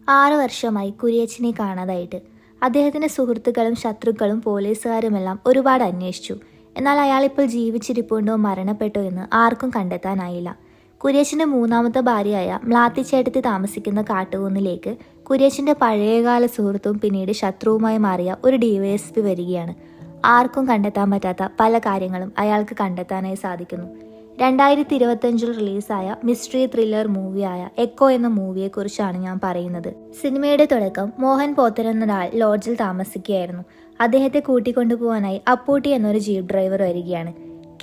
6 വർഷമായി കുര്യച്ചനെ കാണാതായിട്ട്. അദ്ദേഹത്തിന്റെ സുഹൃത്തുക്കളും ശത്രുക്കളും പോലീസുകാരുമെല്ലാം ഒരുപാട് അന്വേഷിച്ചു. എന്നാൽ അയാളിപ്പോൾ ജീവിച്ചിരിപ്പുണ്ടോ മരണപ്പെട്ടോ എന്ന് ആർക്കും കണ്ടെത്താനായില്ല. കുര്യച്ചന്റെ മൂന്നാമത്തെ ഭാര്യയായ മ്ലാത്തിച്ചേട്ടത്തി താമസിക്കുന്ന കാട്ടുകുന്നിലേക്ക് കുര്യച്ചന്റെ പഴയകാല സുഹൃത്തും പിന്നീട് ശത്രുവുമായി മാറിയ ഒരു ഡിവൈഎസ്പി വരികയാണ്. ആർക്കും കണ്ടെത്താൻ പറ്റാത്ത പല കാര്യങ്ങളും അയാൾക്ക് കണ്ടെത്താനായി സാധിക്കുന്നു. 2025 റിലീസായ മിസ്റ്ററി ത്രില്ലർ മൂവിയായ എക്കോ എന്ന മൂവിയെക്കുറിച്ചാണ് ഞാൻ പറയുന്നത്. സിനിമയുടെ തുടക്കം മോഹൻ പോത്തൻ എന്നൊരാൾ ലോഡ്ജിൽ താമസിക്കുകയായിരുന്നു. അദ്ദേഹത്തെ കൂട്ടിക്കൊണ്ടുപോകാനായി അപ്പൂട്ടി എന്നൊരു ജീപ്പ് ഡ്രൈവർ വരികയാണ്.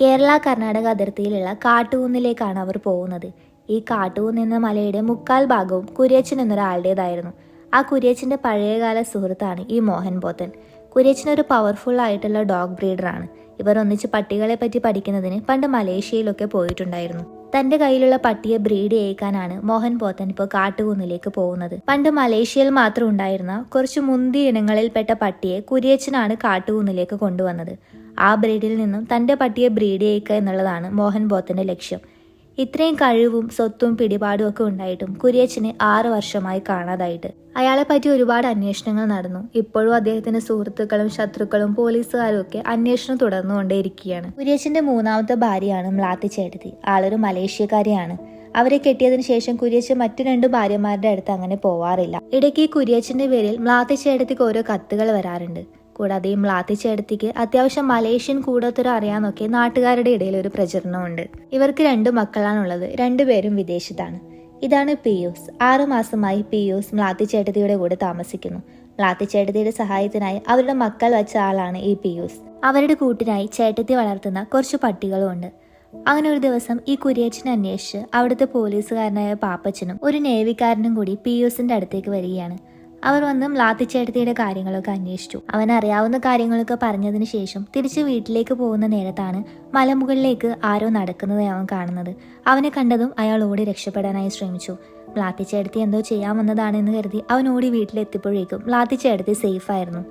കേരള കർണാടക അതിർത്തിയിലുള്ള കാട്ടുകുന്നിലേക്കാണ് അവർ പോകുന്നത്. ഈ കാട്ടുകുന്ന് എന്ന മലയുടെ മുക്കാൽ ഭാഗവും കുര്യച്ചൻ എന്നൊരാളുടേതായിരുന്നു. ആ കുര്യച്ചന്റെ പഴയകാല സുഹൃത്താണ് ഈ മോഹൻ പോത്തൻ. കുര്യച്ചൻ ഒരു പവർഫുൾ ആയിട്ടുള്ള ഡോഗ് ബ്രീഡറാണ്. ഇവർ ഒന്നിച്ച് പട്ടികളെ പറ്റി പഠിക്കുന്നതിന് പണ്ട് മലേഷ്യയിലൊക്കെ പോയിട്ടുണ്ടായിരുന്നു. തന്റെ കയ്യിലുള്ള പട്ടിയെ ബ്രീഡ് ചെയ്യിക്കാനാണ് മോഹൻ പോത്തൻ ഇപ്പോൾ കാട്ടുകുന്നിലേക്ക് പോകുന്നത്. പണ്ട് മലേഷ്യയിൽ മാത്രം ഉണ്ടായിരുന്ന കുറച്ച് മുന്തിയ ഇനങ്ങളിൽപ്പെട്ട പട്ടിയെ കുര്യച്ചനാണ് കാട്ടുകുന്നിലേക്ക് കൊണ്ടുവന്നത്. ആ ബ്രീഡിൽ നിന്നും തന്റെ പട്ടിയെ ബ്രീഡ് ചെയ്യിക്കുക എന്നുള്ളതാണ് മോഹൻ പോത്തന്റെ ലക്ഷ്യം. ഇത്രയും കഴിവും സ്വത്തും പിടിപാടും ഒക്കെ ഉണ്ടായിട്ടും കുര്യച്ചനെ 6 വർഷമായി കാണാതായിട്ട്. അയാളെ പറ്റി ഒരുപാട് അന്വേഷണങ്ങൾ നടന്നു. ഇപ്പോഴും അദ്ദേഹത്തിന്റെ സുഹൃത്തുക്കളും ശത്രുക്കളും പോലീസുകാരും ഒക്കെ അന്വേഷണം തുടർന്നുകൊണ്ടേയിരിക്കുകയാണ്. കുര്യച്ചന്റെ മൂന്നാമത്തെ ഭാര്യയാണ് മ്ലാത്തിച്ചേട്ടത്തി. ആളൊരു മലേഷ്യക്കാരിയാണ്. അവരെ കെട്ടിയതിനു ശേഷം കുര്യച്ചൻ മറ്റു 2 ഭാര്യമാരുടെ അടുത്ത് അങ്ങനെ പോവാറില്ല. ഇടയ്ക്ക് കുര്യച്ചന്റെ പേരിൽ മ്ലാത്തിച്ചേട്ടത്തിക്ക് ഓരോ കത്തുകൾ വരാറുണ്ട്. കൂടാതെ ഈ മ്ലാത്തിച്ചേട്ടത്തിക്ക് അത്യാവശ്യം മലേഷ്യൻ കൂടോത്തരം അറിയാന്നൊക്കെ നാട്ടുകാരുടെ ഇടയിൽ ഒരു പ്രചരണമുണ്ട്. ഇവർക്ക് 2 മക്കളാണുള്ളത്. 2 പേരും വിദേശത്താണ്. ഇതാണ് പിയൂസ്. 6 മാസമായി പിയൂസ് മ്ലാത്തിച്ചേട്ടത്തിയുടെ കൂടെ താമസിക്കുന്നു. മ്ലാത്തിച്ചേട്ടത്തിയുടെ സഹായത്തിനായി അവരുടെ മക്കൾ വെച്ച ആളാണ് ഈ പിയൂസ്. അവരുടെ കൂട്ടിനായി ചേട്ടത്തി വളർത്തുന്ന കുറച്ച് പട്ടികളും ഉണ്ട്. അങ്ങനെ ഒരു ദിവസം ഈ കുര്യച്ചനെ അന്വേഷിച്ച് അവിടുത്തെ പോലീസുകാരനായ പാപ്പച്ചനും ഒരു നേവിക്കാരനും കൂടി പിയൂസിന്റെ അടുത്തേക്ക് വരികയാണ്. അവർ വന്ന് മ്ലാത്തിച്ചേട്ടത്തിയുടെ കാര്യങ്ങളൊക്കെ അന്വേഷിച്ചു. അവനറിയാവുന്ന കാര്യങ്ങളൊക്കെ പറഞ്ഞതിന് ശേഷം തിരിച്ച് വീട്ടിലേക്ക് പോകുന്ന നേരത്താണ് മലമുകളിലേക്ക് ആരോ നടക്കുന്നത് അവൻ കാണുന്നത്. അവനെ കണ്ടതും അയാൾ ഓടി രക്ഷപ്പെടാനായി ശ്രമിച്ചു. മ്ലാത്തിച്ചേട്ടത്തി എന്തോ ചെയ്യാൻ വന്നതാണെന്ന് കരുതി അവൻ ഓടി വീട്ടിലെത്തിയപ്പോഴേക്കും മ്ലാത്തിച്ചേട്ടത്തി സേഫായിരുന്നു.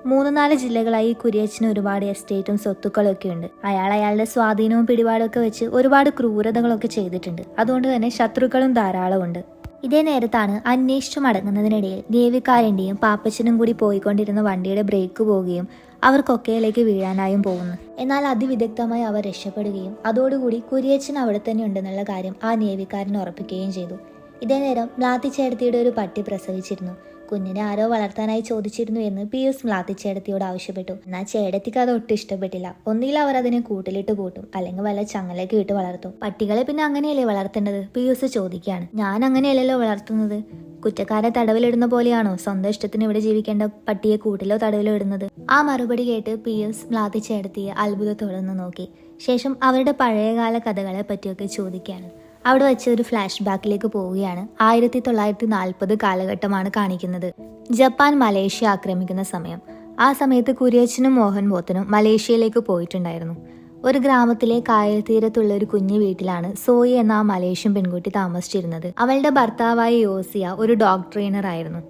3-4 ജില്ലകളായി കുര്യച്ചന് ഒരുപാട് എസ്റ്റേറ്റും സ്വത്തുക്കളൊക്കെ ഉണ്ട്. അയാളുടെ സ്വാധീനവും പിടിപാടൊക്കെ വെച്ച് ഒരുപാട് ക്രൂരതകളൊക്കെ ചെയ്തിട്ടുണ്ട്. അതുകൊണ്ട് തന്നെ ശത്രുക്കളും ധാരാളമുണ്ട്. ഇതേ നേരത്താണ് അന്വേഷിച്ചു മടങ്ങുന്നതിനിടയിൽ നേവിക്കാരൻ്റെയും പാപ്പച്ചനും കൂടി പോയിക്കൊണ്ടിരുന്ന വണ്ടിയുടെ ബ്രേക്ക് പോവുകയും അവർ കൊക്കയിലേക്ക് വീഴാനായും പോകുന്നു. എന്നാൽ അതിവിദഗ്ധമായി അവർ രക്ഷപ്പെടുകയും അതോടുകൂടി കുര്യച്ചൻ അവിടെ തന്നെ ഉണ്ടെന്നുള്ള കാര്യം ആ നേവിക്കാരൻ ഉറപ്പിക്കുകയും ചെയ്തു. ഇതേ നേരം മ്ലാത്തിച്ചേട്ടത്തിയുടെ ഒരു പട്ടി പ്രസവിച്ചിരുന്നു. കുഞ്ഞിനെ ആരോ വളർത്താനായി ചോദിച്ചിരുന്നു എന്ന് പിയൂസ് മ്ലാത്തിച്ചേട്ടത്തിയോട് ആവശ്യപ്പെട്ടു. എന്നാൽ ചേട്ടത്തിക്ക് അത് ഒട്ടും ഇഷ്ടപ്പെട്ടില്ല. ഒന്നുകിൽ അവർ അതിനെ കൂട്ടിലിട്ട് കൂട്ടും, അല്ലെങ്കിൽ വല്ല ചങ്ങലൊക്കെ ഇട്ട് വളർത്തും. പട്ടികളെ പിന്നെ അങ്ങനെയല്ലേ വളർത്തേണ്ടത്? പിയൂസ് ചോദിക്കുകയാണ്. ഞാൻ അങ്ങനെയല്ലല്ലോ വളർത്തുന്നത്. കുറ്റക്കാരെ തടവിലിടുന്ന പോലെയാണോ സ്വന്തം ഇഷ്ടത്തിന് ഇവിടെ ജീവിക്കേണ്ട പട്ടിയെ കൂട്ടിലോ തടവിലോ ഇടുന്നത്? ആ മറുപടി കേട്ട് പിയൂസ് മ്ലാത്തിച്ചേട്ടത്തിയെ അത്ഭുതത്തോടെ നോക്കി. ശേഷം അവരുടെ പഴയകാല കഥകളെ പറ്റിയൊക്കെ ചോദിക്കുകയാണ്. അവിടെ വെച്ച് ഒരു ഫ്ലാഷ് ബാക്കിലേക്ക് പോവുകയാണ്. 1940 കാലഘട്ടമാണ് കാണിക്കുന്നത്. ജപ്പാൻ മലേഷ്യ ആക്രമിക്കുന്ന സമയം. ആ സമയത്ത് കുര്യച്ചനും മോഹൻ പോത്തനും മലേഷ്യയിലേക്ക് പോയിട്ടുണ്ടായിരുന്നു. ഒരു ഗ്രാമത്തിലെ കായൽ തീരത്തുള്ള ഒരു കുഞ്ഞു വീട്ടിലാണ് സോയി എന്ന ആ മലേഷ്യൻ പെൺകുട്ടി താമസിച്ചിരുന്നത്. അവളുടെ ഭർത്താവായ യോസിയ ഒരു ഡോഗ് ട്രെയിനർ ആയിരുന്നു.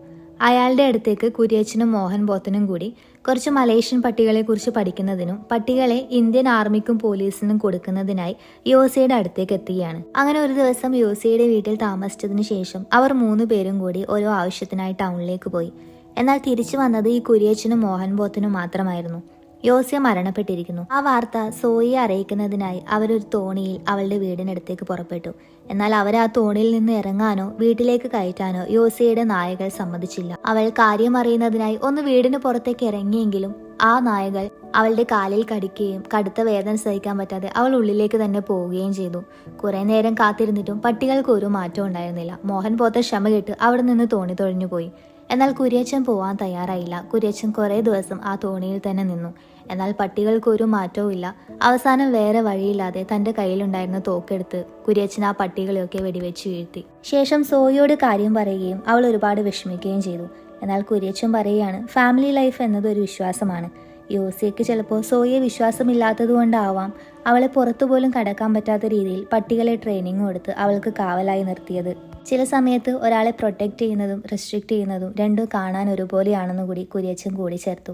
അയാളുടെ അടുത്തേക്ക് കുര്യച്ചനും മോഹൻ പോത്തനും കൂടി കുറച്ച് മലേഷ്യൻ പട്ടികളെ കുറിച്ച് പഠിക്കുന്നതിനും പട്ടികളെ ഇന്ത്യൻ ആർമിക്കും പോലീസിനും കൊടുക്കുന്നതിനായി യോസിയുടെ അടുത്തേക്ക് എത്തുകയാണ്. അങ്ങനെ ഒരു ദിവസം യോസിയുടെ വീട്ടിൽ താമസിച്ചതിന് ശേഷം അവർ 3 പേരും കൂടി ഓരോ ആവശ്യത്തിനായി ടൗണിലേക്ക് പോയി. എന്നാൽ തിരിച്ചു വന്നത് ഈ കുര്യച്ചനും മോഹൻ പോത്തനും മാത്രമായിരുന്നു. യോസിയ മരണപ്പെട്ടിരിക്കുന്നു. ആ വാർത്ത സോയിയെ അറിയിക്കുന്നതിനായി അവരൊരു തോണിയിൽ അവളുടെ വീടിനടുത്തേക്ക് പുറപ്പെട്ടു. എന്നാൽ അവർ ആ തോണിയിൽ നിന്ന് ഇറങ്ങാനോ വീട്ടിലേക്ക് കയറ്റാനോ യോസിയയുടെ നായകൾ സമ്മതിച്ചില്ല. അവൾ കാര്യം അറിയുന്നതിനായി ഒന്ന് വീടിന് പുറത്തേക്ക് ഇറങ്ങിയെങ്കിലും ആ നായകൾ അവളുടെ കാലിൽ കടിക്കുകയും കടുത്ത വേദന സഹിക്കാൻ പറ്റാതെ അവൾ ഉള്ളിലേക്ക് തന്നെ പോവുകയും ചെയ്തു. കുറെ നേരം കാത്തിരുന്നിട്ടും പട്ടികൾക്ക് ഒരു മാറ്റവും ഉണ്ടായിരുന്നില്ല. മോഹൻ പോത്ത ക്ഷമ കെട്ട് അവിടെ നിന്ന് തോണി തൊഴിഞ്ഞു പോയി. എന്നാൽ കുര്യച്ചൻ പോവാൻ തയ്യാറായില്ല. കുര്യച്ചൻ കുറേ ദിവസം ആ തോണിയിൽ തന്നെ നിന്നു. എന്നാൽ പട്ടികൾക്ക് ഒരു മാറ്റവും ഇല്ല. അവസാനം വേറെ വഴിയില്ലാതെ തന്റെ കയ്യിലുണ്ടായിരുന്ന തോക്കെടുത്ത് കുര്യച്ചൻ ആ പട്ടികളെയൊക്കെ വെടിവെച്ച് വീഴ്ത്തി. ശേഷം സോയിയോട് കാര്യം പറയുകയും അവൾ ഒരുപാട് വിഷമിക്കുകയും ചെയ്തു. എന്നാൽ കുര്യച്ചൻ പറയുകയാണ്, ഫാമിലി ലൈഫ് എന്നത് ഒരു വിശ്വാസമാണ്. യോസിയയ്ക്ക് ചിലപ്പോൾ സോയിയെ വിശ്വാസമില്ലാത്തതുകൊണ്ടാവാം അവളെ പുറത്തുപോലും കടക്കാൻ പറ്റാത്ത രീതിയിൽ പട്ടികളെ ട്രെയിനിങ് കൊടുത്ത് അവൾക്ക് കാവലായി നിർത്തിയത്. ചില സമയത്ത് ഒരാളെ പ്രൊട്ടക്റ്റ് ചെയ്യുന്നതും റെസ്ട്രിക്റ്റ് ചെയ്യുന്നതും രണ്ടും കാണാൻ ഒരുപോലെയാണെന്ന് കൂടി കുര്യച്ചൻ കൂടിച്ചേർത്തു.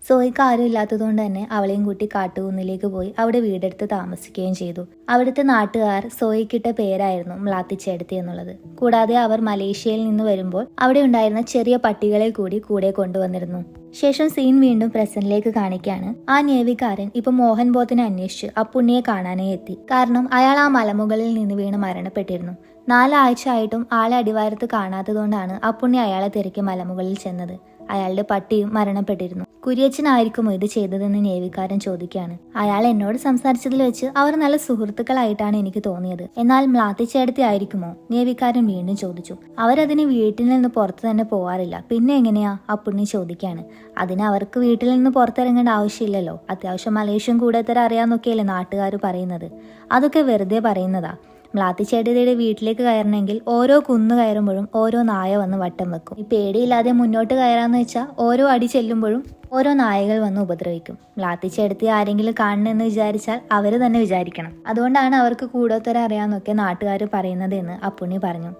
സോയിക്ക് ആരും ഇല്ലാത്തതുകൊണ്ട് തന്നെ അവളെയും കൂട്ടി കാട്ടുകുന്നിലേക്ക് പോയി അവിടെ വീടെടുത്ത് താമസിക്കുകയും ചെയ്തു. അവിടുത്തെ നാട്ടുകാർ സോയിക്കിട്ട പേരായിരുന്നു മ്ലാത്തിച്ചേടത്തി എന്നുള്ളത്. കൂടാതെ അവർ മലേഷ്യയിൽ നിന്ന് വരുമ്പോൾ അവിടെ ഉണ്ടായിരുന്ന ചെറിയ പട്ടികളെ കൂടി കൂടെ കൊണ്ടുവന്നിരുന്നു. ശേഷം സീൻ വീണ്ടും പ്രസന്റിലേക്ക് കാണിക്കുകയാണ്. ആ നേവിക്കാരൻ ഇപ്പൊ മോഹൻ ബോത്തിനെ അന്വേഷിച്ച് അപ്പുണ്ണിയെ കാണാനായി എത്തി. കാരണം അയാൾ ആ മലമുകളിൽ നിന്ന് വീണ് മരണപ്പെട്ടിരുന്നു. 4 ആഴ്ച ആയിട്ടും ആളെ അടിവാരത്ത് കാണാത്തതുകൊണ്ടാണ് അപ്പുണ്ണി അയാളെ തിരക്കി മലമുകളിൽ ചെന്നത്. അയാളുടെ പട്ടിയും മരണപ്പെട്ടിരുന്നു. കുര്യച്ചനായിരിക്കുമോ ഇത് ചെയ്തതെന്ന് നേവിക്കാരൻ ചോദിക്കുകയാണ്. അയാൾ എന്നോട് സംസാരിച്ചതിൽ വെച്ച് അവർ നല്ല സുഹൃത്തുക്കളായിട്ടാണ് എനിക്ക് തോന്നിയത്. എന്നാൽ മ്ലാത്തിച്ചേടത്തി ആയിരിക്കുമോ? നേവിക്കാരൻ വീണ്ടും ചോദിച്ചു. അവരതിന് വീട്ടിൽ നിന്ന് പുറത്തു തന്നെ പോവാറില്ല, പിന്നെ എങ്ങനെയാ? അപ്പുണ്ണി ചോദിക്കുകയാണ്. അതിന് അവർക്ക് വീട്ടിൽ നിന്ന് പുറത്തിറങ്ങേണ്ട ആവശ്യമില്ലല്ലോ. അത്യാവശ്യം മലേഷ്യൻ കൂടത്തര അറിയാന്നൊക്കെയല്ലേ നാട്ടുകാർ പറയുന്നത്. അതൊക്കെ വെറുതെ പറയുന്നതാ. മ്ലാത്തിച്ചേടത്തിയുടെ വീട്ടിലേക്ക് കയറണമെങ്കിൽ ഓരോ കുന്നു കയറുമ്പോഴും ഓരോ നായ വന്ന് വട്ടം വെക്കും. ഈ പേടിയില്ലാതെ മുന്നോട്ട് കയറാന്ന് വെച്ചാൽ ഓരോ അടി ചെല്ലുമ്പോഴും ഓരോ നായകൾ വന്ന് ഉപദ്രവിക്കും. മ്ലാത്തിച്ചേടത്തി ആരെങ്കിലും കാണണമെന്ന് വിചാരിച്ചാൽ അവര് തന്നെ വിചാരിക്കണം. അതുകൊണ്ടാണ് അവർക്ക് കൂടോത്തര അറിയാന്നൊക്കെ നാട്ടുകാർ പറയുന്നത് എന്ന് അപ്പുണ്ണി പറഞ്ഞു.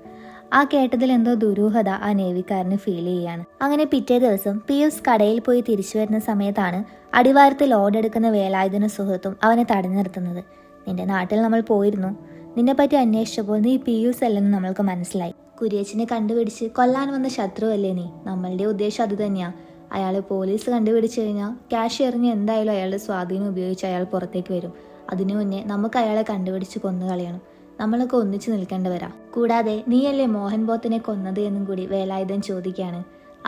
ആ കേട്ടതിൽ എന്തോ ദുരൂഹത ആ നേവിക്കാരന് ഫീൽ ചെയ്യാണ്. അങ്ങനെ പിറ്റേ ദിവസം പിയൂസ് കടയിൽ പോയി തിരിച്ചു വരുന്ന സമയത്താണ് അടിവാരത്ത് ലോഡ് എടുക്കുന്ന വേലായുധനും സുഹൃത്തും അവനെ തടഞ്ഞു നിർത്തുന്നത്. നിന്റെ നാട്ടിൽ നമ്മൾ പോയിരുന്നു. നിന്നെ പറ്റി അന്വേഷിച്ചപ്പോൾ നീ പിയൂസ് അല്ലെന്ന് നമ്മൾക്ക് മനസ്സിലായി. കുര്യച്ചനെ കണ്ടുപിടിച്ച് കൊല്ലാൻ വന്ന ശത്രുവല്ലേ നീ? നമ്മളുടെ ഉദ്ദേശം അത് തന്നെയാ. അയാളെ പോലീസ് കണ്ടുപിടിച്ചു കഴിഞ്ഞാൽ ക്യാഷ് എറിഞ്ഞ് എന്തായാലും അയാളുടെ സ്വാധീനം ഉപയോഗിച്ച് അയാൾ പുറത്തേക്ക് വരും. അതിനു മുന്നേ നമുക്ക് അയാളെ കണ്ടുപിടിച്ച് കൊന്നു കളയണം. നമ്മളൊക്കെ ഒന്നിച്ചു നിൽക്കേണ്ടവരാ. കൂടാതെ നീയല്ലേ മോഹൻ ബോത്തിനെ കൊന്നത് എന്നും കൂടി വേലായുധൻ ചോദിക്കുകയാണ്.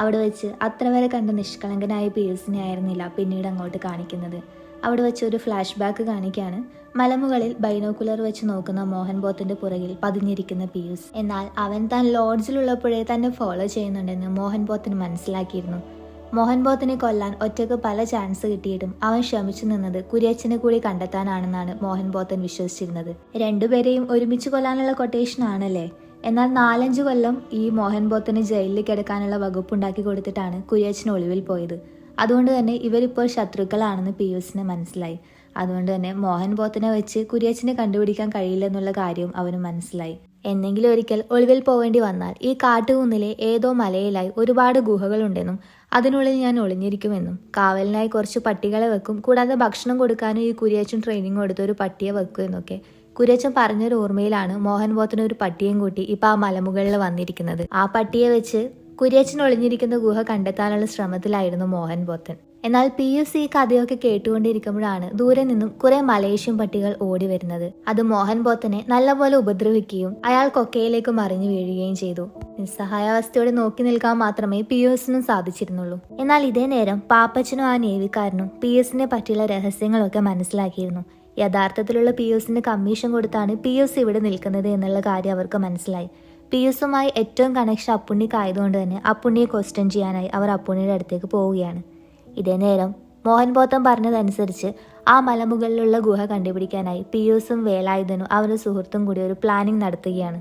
അവിടെ വെച്ച് അത്ര വരെ കണ്ട നിഷ്കളങ്കനായ പിയൂസിനെ ആയിരുന്നില്ല പിന്നീട് അങ്ങോട്ട് കാണിക്കുന്നത്. അവിടെ വെച്ച് ഒരു ഫ്ലാഷ് ബാക്ക് കാണിക്കുകയാണ്. മലമുകളിൽ ബൈനോക്കുലർ വെച്ച് നോക്കുന്ന മോഹൻ ബോത്തിന്റെ പുറകിൽ പതിഞ്ഞിരിക്കുന്ന പിയൂസ്. എന്നാൽ അവൻ താൻ ലോഡ്ജിലുള്ളപ്പോഴേ തന്നെ ഫോളോ ചെയ്യുന്നുണ്ടെന്ന് മോഹൻ ബോത്തിന് മനസ്സിലാക്കിയിരുന്നു. മോഹൻ ബോത്തിനെ കൊല്ലാൻ ഒറ്റക്ക് പല ചാൻസ് കിട്ടിയിട്ടും അവൻ ശ്രമിച്ചു നിന്നത് കുര്യച്ചനെ കൂടി കണ്ടെത്താനാണെന്നാണ് മോഹൻ ബോത്തൻ വിശ്വസിച്ചിരുന്നത്. രണ്ടുപേരെയും ഒരുമിച്ച് കൊല്ലാനുള്ള കൊട്ടേഷൻ ആണല്ലേ. എന്നാൽ 4-5 കൊല്ലം ഈ മോഹൻ ബോത്തിന് ജയിലിൽ കിടക്കാനുള്ള വകുപ്പുണ്ടാക്കി കൊടുത്തിട്ടാണ് കുര്യച്ചൻ ഒളിവിൽ പോയത്. അതുകൊണ്ട് തന്നെ ഇവരിപ്പോൾ ശത്രുക്കളാണെന്ന് പിയൂസിന് മനസ്സിലായി. അതുകൊണ്ട് തന്നെ മോഹൻ ബോത്തിനെ വെച്ച് കുര്യച്ചനെ കണ്ടുപിടിക്കാൻ കഴിയില്ലെന്നുള്ള കാര്യം അവന് മനസ്സിലായി. എന്നെങ്കിലും ഒരിക്കൽ ഒളിവിൽ പോവേണ്ടി വന്നാൽ ഈ കാട്ടുകുന്നിലെ ഏതോ മലയിലായി ഒരുപാട് ഗുഹകളുണ്ടെന്നും അതിനുള്ളിൽ ഞാൻ ഒളിഞ്ഞിരിക്കുമെന്നും കാവലിനായി കുറച്ച് പട്ടികളെ വെക്കും, കൂടാതെ ഭക്ഷണം കൊടുക്കാനും ഈ കുര്യച്ചൻ ട്രെയിനിങ് കൊടുത്ത ഒരു പട്ടിയെ വെക്കും എന്നൊക്കെ കുര്യച്ചൻ പറഞ്ഞൊരു ഓർമ്മയിലാണ് മോഹൻ ബോത്തിന് ഒരു പട്ടിയും കൂട്ടി ഇപ്പൊ ആ മലമുകളിൽ വന്നിരിക്കുന്നത്. ആ പട്ടിയെ വെച്ച് കുര്യച്ചൻ ഒളിഞ്ഞിരിക്കുന്ന ഗുഹ കണ്ടെത്താനുള്ള ശ്രമത്തിലായിരുന്നു മോഹൻ ബോത്തൻ. എന്നാൽ പിയൂസ് ഈ കഥയൊക്കെ കേട്ടുകൊണ്ടിരിക്കുമ്പോഴാണ് ദൂരെ നിന്നും കുറെ മലേഷ്യൻ പട്ടികൾ ഓടി വരുന്നത്. അത് മോഹൻ ബോത്തനെ നല്ലപോലെ ഉപദ്രവിക്കുകയും അയാൾ കൊക്കയിലേക്ക് മറിഞ്ഞു വീഴുകയും ചെയ്തു. നിസ്സഹായാവസ്ഥയോടെ നോക്കി നിൽക്കാൻ മാത്രമേ പിയൂസിനും സാധിച്ചിരുന്നുള്ളൂ. എന്നാൽ ഇതേ നേരം പാപ്പച്ചനും ആ നേവിക്കാരനും പിയൂസിനെ പറ്റിയുള്ള രഹസ്യങ്ങളൊക്കെ മനസ്സിലാക്കിയിരുന്നു. യഥാർത്ഥത്തിലുള്ള പിയൂസിന് കമ്മീഷൻ കൊടുത്താണ് പിയൂസ് ഇവിടെ നിൽക്കുന്നത് എന്നുള്ള കാര്യം അവർക്ക് മനസ്സിലായി. പിയൂസുമായി ഏറ്റവും കണക്ഷൻ അപ്പുണ്ണിക്കായതുകൊണ്ട് തന്നെ അപ്പുണ്ണിയെ ക്വസ്റ്റ്യൻ ചെയ്യാനായി അവർ അപ്പുണ്ണിയുടെ അടുത്തേക്ക് പോവുകയാണ്. ഇതേ നേരം മോഹൻ ബോത്തൻ പറഞ്ഞതനുസരിച്ച് ആ മലമുകളിലുള്ള ഗുഹ കണ്ടുപിടിക്കാനായി പിയൂസും വേലായുധനും അവരുടെ സുഹൃത്തും കൂടി ഒരു പ്ലാനിംഗ് നടത്തുകയാണ്.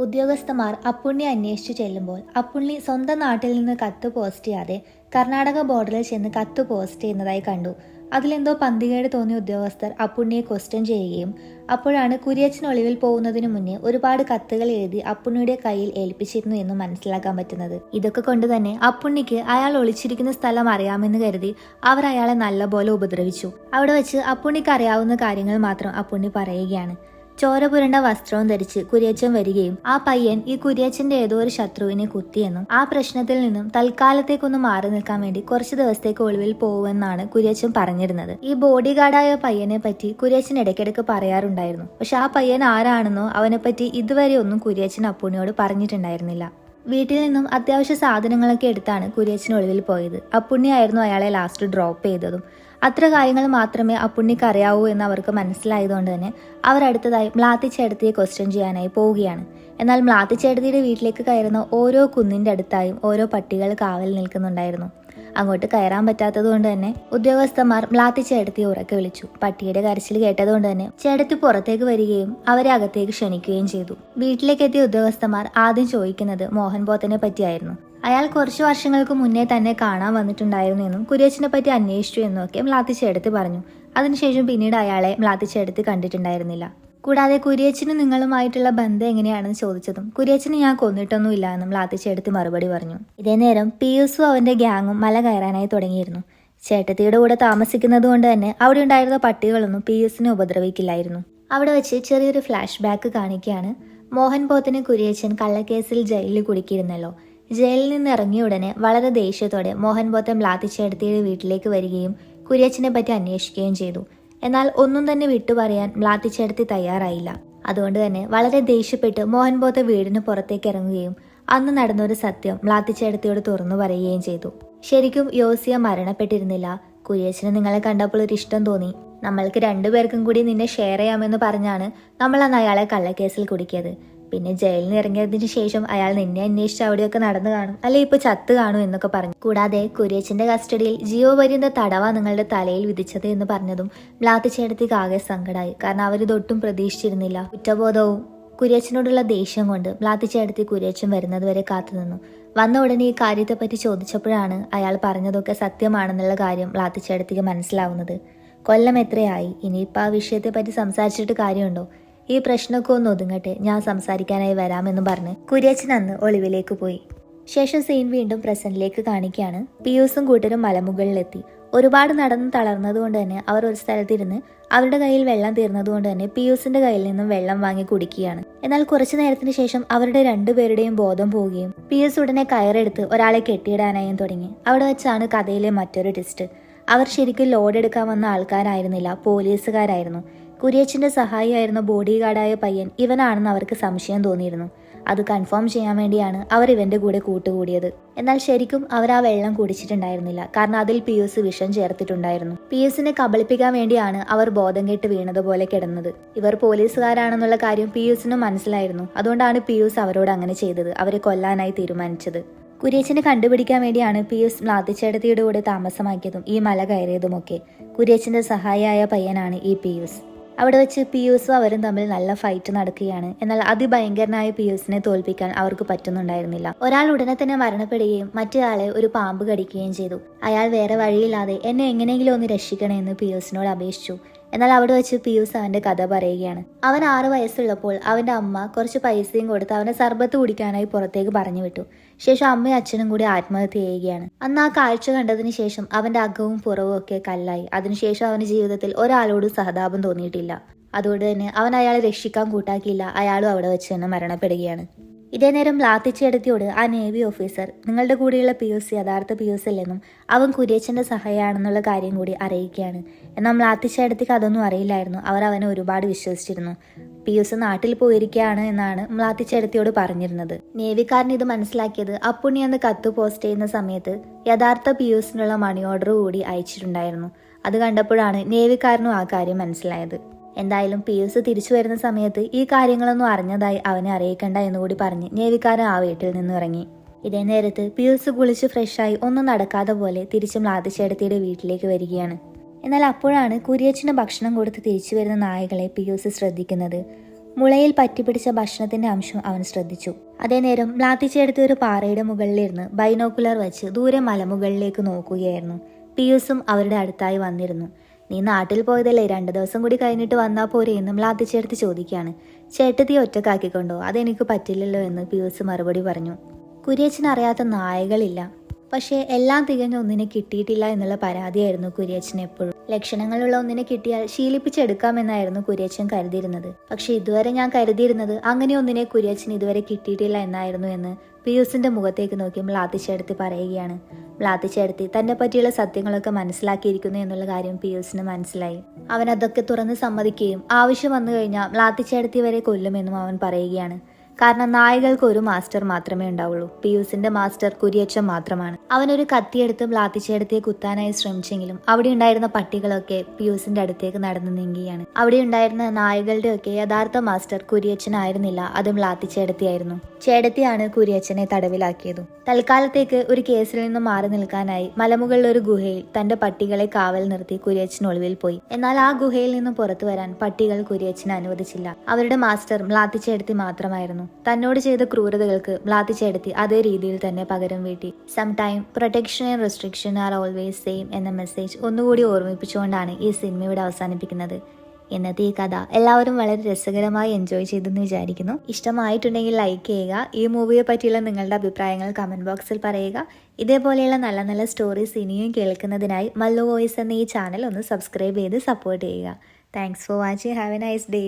ഉദ്യോഗസ്ഥന്മാർ അപ്പുണ്ണി അന്വേഷിച്ചു ചെല്ലുമ്പോൾ അപ്പുണ്ണി സ്വന്തം നാട്ടിൽ നിന്ന് കത്ത് പോസ്റ്റ് ചെയ്യാതെ കർണാടക ബോർഡറിൽ ചെന്ന് കത്ത് പോസ്റ്റ് ചെയ്യുന്നതായി കണ്ടു. അതിലെന്തോ പന്തികേട് തോന്നിയ ഉദ്യോഗസ്ഥർ അപ്പുണ്ണിയെ ക്വസ്റ്റ്യൻ ചെയ്യുകയും അപ്പോഴാണ് കുര്യച്ചൻ ഒളിവിൽ പോകുന്നതിന് മുന്നേ ഒരുപാട് കത്തുകൾ എഴുതി അപ്പുണ്ണിയുടെ കയ്യിൽ ഏൽപ്പിച്ചിരുന്നു എന്ന് മനസ്സിലാക്കാൻ പറ്റുന്നത്. ഇതൊക്കെ കൊണ്ട് തന്നെ അപ്പുണ്ണിക്ക് അയാൾ ഒളിച്ചിരിക്കുന്ന സ്ഥലം അറിയാമെന്ന് കരുതി അവർ അയാളെ നല്ലപോലെ ഉപദ്രവിച്ചു. അവിടെ വെച്ച് അപ്പുണ്ണിക്ക് അറിയാവുന്ന കാര്യങ്ങൾ മാത്രം അപ്പുണ്ണി പറയുകയാണ്. ചോര പുരണ്ട വസ്ത്രവും ധരിച്ച് കുര്യച്ചൻ വരികയും ആ പയ്യൻ ഈ കുര്യച്ചന്റെ ഏതോ ഒരു ശത്രുവിനെ കുത്തിയെന്നും ആ പ്രശ്നത്തിൽ നിന്നും തൽക്കാലത്തേക്കൊന്ന് മാറി നിൽക്കാൻ വേണ്ടി കുറച്ച് ദിവസത്തേക്ക് ഒളിവിൽ പോകുമെന്നാണ് കുര്യച്ചൻ പറഞ്ഞിരുന്നത്. ഈ ബോഡി ഗാർഡായ പയ്യനെ പറ്റി കുര്യച്ചൻ ഇടയ്ക്കിടയ്ക്ക് പറയാറുണ്ടായിരുന്നു. പക്ഷെ ആ പയ്യൻ ആരാണെന്നോ അവനെപ്പറ്റി ഇതുവരെ ഒന്നും കുര്യച്ചൻ അപ്പുണ്ണിയോട് പറഞ്ഞിട്ടുണ്ടായിരുന്നില്ല. വീട്ടിൽ നിന്നും അത്യാവശ്യ സാധനങ്ങളൊക്കെ എടുത്താണ് കുര്യച്ചൻ ഒളിവിൽ പോയത്. അപ്പുണ്ണിയായിരുന്നു അയാളെ ലാസ്റ്റ് ഡ്രോപ്പ് ചെയ്തതും. അത്ര കാര്യങ്ങൾ മാത്രമേ അപ്പുണ്ണിക്ക് അറിയാവൂ എന്ന് അവർക്ക് മനസ്സിലായതുകൊണ്ട് തന്നെ അവർ അടുത്തതായി മ്ലാത്തിച്ചേടത്തിയെ ക്വസ്റ്റ്യൻ ചെയ്യാനായി പോവുകയാണ്. എന്നാൽ മ്ലാത്തിച്ചേടത്തിയുടെ വീട്ടിലേക്ക് കയറുന്ന ഓരോ കുന്നിന്റെ അടുത്തായും ഓരോ പട്ടികൾ കാവൽ നിൽക്കുന്നുണ്ടായിരുന്നു. അങ്ങോട്ട് കയറാൻ പറ്റാത്തത് കൊണ്ട് തന്നെ ഉദ്യോഗസ്ഥന്മാർ മ്ലാത്തിച്ചേടത്തിയെ ഉറക്കെ വിളിച്ചു. പട്ടിയുടെ കരച്ചിൽ കേട്ടതുകൊണ്ട് തന്നെ ചേടത്തി പുറത്തേക്ക് വരികയും അവരെ അകത്തേക്ക് ക്ഷണിക്കുകയും ചെയ്തു. വീട്ടിലേക്ക് എത്തിയ ഉദ്യോഗസ്ഥന്മാർ ആദ്യം ചോദിക്കുന്നത് മോഹൻ ബോത്തനെ പറ്റിയായിരുന്നു. അയാൾ കുറച്ചു വർഷങ്ങൾക്ക് മുന്നേ തന്നെ കാണാൻ വന്നിട്ടുണ്ടായിരുന്നു എന്നും കുര്യച്ചനെ പറ്റി അന്വേഷിച്ചു എന്നും ഒക്കെ മ്ലാത്തിച്ചേടത്തി പറഞ്ഞു. അതിനുശേഷം പിന്നീട് അയാളെ മ്ലാത്തിച്ചേടത്തി കണ്ടിട്ടുണ്ടായിരുന്നില്ല. കൂടാതെ കുര്യച്ചന് നിങ്ങളുമായിട്ടുള്ള ബന്ധം എങ്ങനെയാണെന്ന് ചോദിച്ചതും കുര്യച്ചനെ ഞാൻ കൊന്നിട്ടൊന്നുമില്ല എന്നും മ്ലാത്തിച്ചേടത്തി മറുപടി പറഞ്ഞു. ഇതേ നേരം പിയൂസും അവന്റെ ഗ്യാങ്ങും മല കയറാനായി തുടങ്ങിയിരുന്നു. ചേട്ടത്തിയുടെ കൂടെ താമസിക്കുന്നത് കൊണ്ട് തന്നെ അവിടെ ഉണ്ടായിരുന്ന പട്ടികളൊന്നും പിയൂസിനെ ഉപദ്രവിക്കില്ലായിരുന്നു. അവിടെ വെച്ച് ചെറിയൊരു ഫ്ലാഷ് ബാക്ക് കാണിക്കുകയാണ്. മോഹൻ പോത്തിന് കുര്യച്ചൻ കള്ളക്കേസിൽ ജയിലിൽ കുടുക്കിയിരുന്നല്ലോ. ജയിലിൽ നിന്ന് ഇറങ്ങിയ ഉടനെ വളരെ ദേഷ്യത്തോടെ മോഹൻ പോത്തൻ മ്ലാത്തിച്ചേട്ടത്തിയുടെ വീട്ടിലേക്ക് വരികയും കുര്യച്ചനെ പറ്റി അന്വേഷിക്കുകയും ചെയ്തു. എന്നാൽ ഒന്നും തന്നെ വിട്ടു പറയാൻ മ്ലാത്തിച്ചേട്ടത്തി തയ്യാറായില്ല. അതുകൊണ്ട് തന്നെ വളരെ ദേഷ്യപ്പെട്ട് മോഹൻ പോത്ത വീടിന് പുറത്തേക്ക് ഇറങ്ങുകയും അന്ന് നടന്നൊരു സത്യം മ്ലാത്തിച്ചേട്ടത്തിയോട് തുറന്നു പറയുകയും ചെയ്തു. ശരിക്കും യോസിയ മരണപ്പെട്ടിരുന്നില്ല. കുര്യച്ചന് നിങ്ങളെ കണ്ടപ്പോൾ ഒരു ഇഷ്ടം തോന്നി. നമ്മൾക്ക് രണ്ടുപേർക്കും കൂടി നിന്നെ ഷെയർ ചെയ്യാമെന്ന് പറഞ്ഞാണ് നമ്മൾ അന്ന് അയാളെ കള്ളക്കേസിൽ കുടുക്കിയത്. പിന്നെ ജയിലിൽ നിന്ന് ഇറങ്ങിയതിന് ശേഷം അയാൾ നിന്നെ അന്വേഷിച്ച് അവിടെയൊക്കെ നടന്നു കാണും, അല്ലെ ഇപ്പൊ ചത്ത് കാണും എന്നൊക്കെ പറഞ്ഞു. കൂടാതെ കുര്യച്ചന്റെ കസ്റ്റഡിയിൽ ജീവപര്യന്ത തടവ നിങ്ങളുടെ തലയിൽ വിധിച്ചത് എന്ന് പറഞ്ഞതും മ്ലാത്തിച്ചേട്ടത്തിക്ക് ആകെ സങ്കടമായി. കാരണം അവരിതൊട്ടും പ്രതീക്ഷിച്ചിരുന്നില്ല. കുറ്റബോധവും കുര്യച്ചനോടുള്ള ദേഷ്യം കൊണ്ട് മ്ലാത്തിച്ചേട്ടത്തി കുര്യച്ചൻ വരുന്നത് വരെ കാത്തുനിന്നു. വന്ന ഉടനെ ഈ കാര്യത്തെപ്പറ്റി ചോദിച്ചപ്പോഴാണ് അയാൾ പറഞ്ഞതൊക്കെ സത്യമാണെന്നുള്ള കാര്യം മ്ലാത്തിച്ചേട്ടത്തിക്ക് മനസ്സിലാവുന്നത്. കൊല്ലം എത്രയായി, ഇനിയിപ്പോൾ ആ വിഷയത്തെപ്പറ്റി സംസാരിച്ചിട്ട് കാര്യമുണ്ടോ? ഈ പ്രശ്നമൊക്കെ ഒന്ന് ഒതുങ്ങട്ടെ, ഞാൻ സംസാരിക്കാനായി വരാമെന്ന് പറഞ്ഞ് കുര്യച്ചൻ അന്ന് ഒളിവിലേക്ക് പോയി. ശേഷം സീൻ വീണ്ടും പ്രസന്റിലേക്ക് കാണിക്കുകയാണ്. പിയൂസും കൂട്ടരും മലമുകളിലെത്തി. ഒരുപാട് നടന്ന് തളർന്നതുകൊണ്ട് തന്നെ അവർ ഒരു സ്ഥലത്തിരുന്ന് അവരുടെ കയ്യിൽ വെള്ളം തീർന്നതുകൊണ്ട് തന്നെ പിയൂസിന്റെ കയ്യിൽ നിന്നും വെള്ളം വാങ്ങി കുടിക്കുകയാണ്. എന്നാൽ കുറച്ചു നേരത്തിന് ശേഷം അവരുടെ രണ്ടുപേരുടെയും ബോധം പോവുകയും പിയൂസ് ഉടനെ കയറെടുത്ത് ഒരാളെ കെട്ടിയിടാനായും തുടങ്ങി. അവിടെ വെച്ചാണ് കഥയിലെ മറ്റൊരു ട്വിസ്റ്റ്. അവർ ശരിക്കും ലോഡ് എടുക്കാൻ വന്ന ആൾക്കാരായിരുന്നില്ല, പോലീസുകാരായിരുന്നു. കുര്യച്ചന്റെ സഹായിയായിരുന്ന ബോഡി ഗാർഡായ പയ്യൻ ഇവനാണെന്ന് അവർക്ക് സംശയം തോന്നിയിരുന്നു. അത് കൺഫേം ചെയ്യാൻ വേണ്ടിയാണ് അവർ ഇവന്റെ കൂടെ കൂട്ടുകൂടിയത്. എന്നാൽ ശരിക്കും അവർ ആ വെള്ളം കുടിച്ചിട്ടുണ്ടായിരുന്നില്ല. കാരണം അതിൽ പിയൂസ് വിഷം ചേർത്തിട്ടുണ്ടായിരുന്നു. പിയൂസിനെ കബളിപ്പിക്കാൻ വേണ്ടിയാണ് അവർ ബോധം കെട്ട് വീണതുപോലെ കിടന്നത്. ഇവർ പോലീസുകാരാണെന്നുള്ള കാര്യം പിയൂസിനും മനസ്സിലായിരുന്നു. അതുകൊണ്ടാണ് പിയൂസ് അവരോട് അങ്ങനെ ചെയ്തത്, അവരെ കൊല്ലാനായി തീരുമാനിച്ചത്. കുര്യച്ചനെ കണ്ടുപിടിക്കാൻ വേണ്ടിയാണ് പിയൂസ് മ്ലാത്തിച്ചേട്ടത്തിയുടെ കൂടെ താമസമാക്കിയതും ഈ മല കയറിയതുമൊക്കെ. കുര്യച്ചന്റെ സഹായിയായ പയ്യനാണ് ഈ പിയൂസ്. അവിടെ വെച്ച് പിയൂസും അവരും തമ്മിൽ നല്ല ഫൈറ്റ് നടക്കുകയാണ്. എന്നാൽ അതിഭയങ്കരനായ പിയൂസിനെ തോൽപ്പിക്കാൻ അവർക്ക് പറ്റുന്നുണ്ടായിരുന്നില്ല. ഒരാൾ ഉടനെ തന്നെ മരണപ്പെടുകയും മറ്റൊരാളെ ഒരു പാമ്പ് കടിക്കുകയും ചെയ്തു. അയാൾ വേറെ വഴിയില്ലാതെ എന്നെ എങ്ങനെയെങ്കിലും ഒന്ന് രക്ഷിക്കണമെന്ന് പിയൂസിനോട് അപേക്ഷിച്ചു. എന്നാൽ അവിടെ വെച്ച് പിയൂസ് അവന്റെ കഥ പറയുകയാണ്. അവൻ 6 വയസ്സുള്ളപ്പോൾ അവന്റെ അമ്മ കുറച്ച് പൈസയും കൊടുത്ത് അവനെ സർബത്ത് കുടിക്കാനായി പുറത്തേക്ക് പറഞ്ഞു വിട്ടു. ശേഷം അമ്മയും അച്ഛനും കൂടി ആത്മഹത്യ ചെയ്യുകയാണ്. അന്ന് ആ കാഴ്ച കണ്ടതിന് ശേഷം അവന്റെ അകവും പുറവും ഒക്കെ കല്ലായി. അതിനുശേഷം അവന്റെ ജീവിതത്തിൽ ഒരാളോടും സഹതാപം തോന്നിയിട്ടില്ല. അതുകൊണ്ട് തന്നെ അവൻ അയാളെ രക്ഷിക്കാൻ കൂട്ടാക്കിയില്ല. അയാളും അവിടെ വെച്ച് തന്നെ മരണപ്പെടുകയാണ്. ഇതേ നേരം മ്ലാത്തിച്ചേട്ടത്തിയോട് ആ നേവി ഓഫീസർ നിങ്ങളുടെ കൂടെയുള്ള പിയൂസ് യഥാർത്ഥ പിയൂസ് അല്ലെന്നും അവൻ കുര്യച്ചന്റെ സഹായിയാണെന്നുള്ള കാര്യം കൂടി അറിയിക്കുകയാണ്. എന്നാൽ മ്ലാത്തിച്ചേട്ടത്തിക്ക് അതൊന്നും അറിയില്ലായിരുന്നു. അവർ അവനെ ഒരുപാട് വിശ്വസിച്ചിരുന്നു. പിയൂസ് നാട്ടിൽ പോയിരിക്കുകയാണ് എന്നാണ് മ്ലാത്തിച്ചേട്ടത്തിയോട് പറഞ്ഞിരുന്നത്. നേവിക്കാരൻ ഇത് മനസ്സിലാക്കിയത് അപ്പുണ്ണി അന്ന് കത്ത് പോസ്റ്റ് ചെയ്യുന്ന സമയത്ത് യഥാർത്ഥ പിയൂസിനുള്ള മണി ഓർഡർ കൂടി അയച്ചിട്ടുണ്ടായിരുന്നു. അത് കണ്ടപ്പോഴാണ് നേവിക്കാരനും ആ കാര്യം മനസ്സിലായത്. എന്തായാലും പിയൂസ് തിരിച്ചു വരുന്ന സമയത്ത് ഈ കാര്യങ്ങളൊന്നും അറിഞ്ഞതായി അവനെ അറിയിക്കണ്ട എന്നുകൂടി പറഞ്ഞ് നേവിക്കാരൻ ആ വീട്ടിൽ നിന്നും ഇറങ്ങി. ഇതേ നേരത്ത് പിയൂസ് കുളിച്ച് ഫ്രഷായി ഒന്നും നടക്കാതെ പോലെ തിരിച്ച് മ്ലാത്തിച്ചേട്ടത്തിയുടെ വീട്ടിലേക്ക് വരികയാണ്. എന്നാൽ അപ്പോഴാണ് കുര്യച്ചന് ഭക്ഷണം കൊടുത്ത് തിരിച്ചു വരുന്ന നായകളെ പിയൂസ് ശ്രദ്ധിക്കുന്നത്. മുളയിൽ പറ്റിപ്പിടിച്ച ഭക്ഷണത്തിന്റെ അംശം അവൻ ശ്രദ്ധിച്ചു. അതേ നേരം മ്ലാത്തിച്ചേട്ടത്തി ഒരു പാറയുടെ മുകളിലിരുന്ന് ബൈനോക്കുലർ വെച്ച് ദൂരെ മലമുകളിലേക്ക് നോക്കുകയായിരുന്നു. പിയൂസും അവരുടെ അടുത്തായി വന്നിരുന്നു. നീ നാട്ടിൽ പോയതല്ലേ, 2 ദിവസം കൂടി കഴിഞ്ഞിട്ട് വന്നാൽ പോരെ എന്ന് മ്ലാത്തിച്ചേട്ടത്തി ചോദിക്കുകയാണ്. ചേട്ടത്തി ഒറ്റക്കാക്കിക്കൊണ്ടോ? അതെനിക്ക് പറ്റില്ലല്ലോ എന്ന് പിയൂസ് മറുപടി പറഞ്ഞു. കുര്യച്ചൻ അറിയാത്ത നായകളില്ല. പക്ഷേ എല്ലാം തികഞ്ഞ ഒന്നിനെ കിട്ടിയിട്ടില്ല എന്നുള്ള പരാതിയായിരുന്നു കുര്യച്ചൻ എപ്പോഴും. ലക്ഷണങ്ങളുള്ള ഒന്നിനെ കിട്ടിയാൽ ശീലിപ്പിച്ചെടുക്കാമെന്നായിരുന്നു കുര്യച്ചൻ കരുതിയിരുന്നത്. പക്ഷെ ഇതുവരെ ഞാൻ കരുതിയിരുന്നത് അങ്ങനെ ഒന്നിനെ കുര്യച്ചൻ ഇതുവരെ കിട്ടിയിട്ടില്ല എന്നായിരുന്നു എന്ന് പിയൂസിന്റെ മുഖത്തേക്ക് നോക്കി മ്ലാത്തിച്ചേട്ടത്തി പറയുകയാണ്. മ്ലാത്തിച്ചേട്ടത്തി തന്നെ പറ്റിയുള്ള സത്യങ്ങളൊക്കെ മനസ്സിലാക്കിയിരിക്കുന്നു എന്നുള്ള കാര്യം പിയൂസിന് മനസ്സിലായി. അവൻ അതൊക്കെ തുറന്ന് സമ്മതിക്കുകയും ആവശ്യം വന്നു കഴിഞ്ഞാൽ മ്ലാത്തിച്ചേട്ടത്തി വരെ കൊല്ലുമെന്നും അവൻ പറയുകയാണ്. കാരണം നായകൾക്ക് ഒരു മാസ്റ്റർ മാത്രമേ ഉണ്ടാവുള്ളൂ. പിയൂസിന്റെ മാസ്റ്റർ കുര്യച്ചൻ മാത്രമാണ്. അവനൊരു കത്തിയെടുത്ത് മ്ലാത്തിച്ചേട്ടത്തിയെ കുത്താനായി ശ്രമിച്ചെങ്കിലും അവിടെ ഉണ്ടായിരുന്ന പട്ടികളൊക്കെ പിയൂസിന്റെ അടുത്തേക്ക് നടന്നു നീങ്ങുകയാണ്. അവിടെ ഉണ്ടായിരുന്ന നായകളുടെ ഒക്കെ യഥാർത്ഥ മാസ്റ്റർ കുര്യച്ചനായിരുന്നില്ല, അത് മ്ലാത്തിച്ചേട്ടത്തിയായിരുന്നു. ചേട്ടത്തിയാണ് കുര്യച്ചനെ തടവിലാക്കിയതും. തൽക്കാലത്തേക്ക് ഒരു കേസിൽ നിന്നും മാറി നിൽക്കാനായി മലമുകളിൽ ഒരു ഗുഹയിൽ തന്റെ പട്ടികളെ കാവൽ നിർത്തി കുര്യച്ചൻ ഒളിവിൽ പോയി. എന്നാൽ ആ ഗുഹയിൽ നിന്നും പുറത്തു വരാൻ പട്ടികൾ കുര്യച്ചനെ അനുവദിച്ചില്ല. അവരുടെ മാസ്റ്റർ മ്ലാത്തിച്ചേട്ടത്തി മാത്രമായിരുന്നു. തന്നോട് ചെയ്ത ക്രൂരതകൾക്ക് മ്ലാത്തിച്ചേട്ടത്തി അതേ രീതിയിൽ തന്നെ പകരം വീട്ടി. Sometime protection and restriction are always same എന്ന മെസ്സേജ് ഒന്നുകൂടി ഓർമ്മിപ്പിച്ചുകൊണ്ടാണ് ഈ സിനിമ ഇവിടെ അവസാനിപ്പിക്കുന്നത്. ഇന്നത്തെ ഈ കഥ എല്ലാവരും വളരെ രസകരമായി എൻജോയ് ചെയ്തെന്ന് വിചാരിക്കുന്നു. ഇഷ്ടമായിട്ടുണ്ടെങ്കിൽ ലൈക്ക് ചെയ്യുക. ഈ മൂവിയെ പറ്റിയുള്ള നിങ്ങളുടെ അഭിപ്രായങ്ങൾ കമൻറ്റ് ബോക്സിൽ പറയുക. ഇതേപോലെയുള്ള നല്ല നല്ല സ്റ്റോറീസ് ഇനിയും കേൾക്കുന്നതിനായി മല്ലു വോയിസ് എന്ന ഈ ചാനൽ ഒന്ന് സബ്സ്ക്രൈബ് ചെയ്ത് സപ്പോർട്ട് ചെയ്യുക. Thanks for watching. Have A nice day.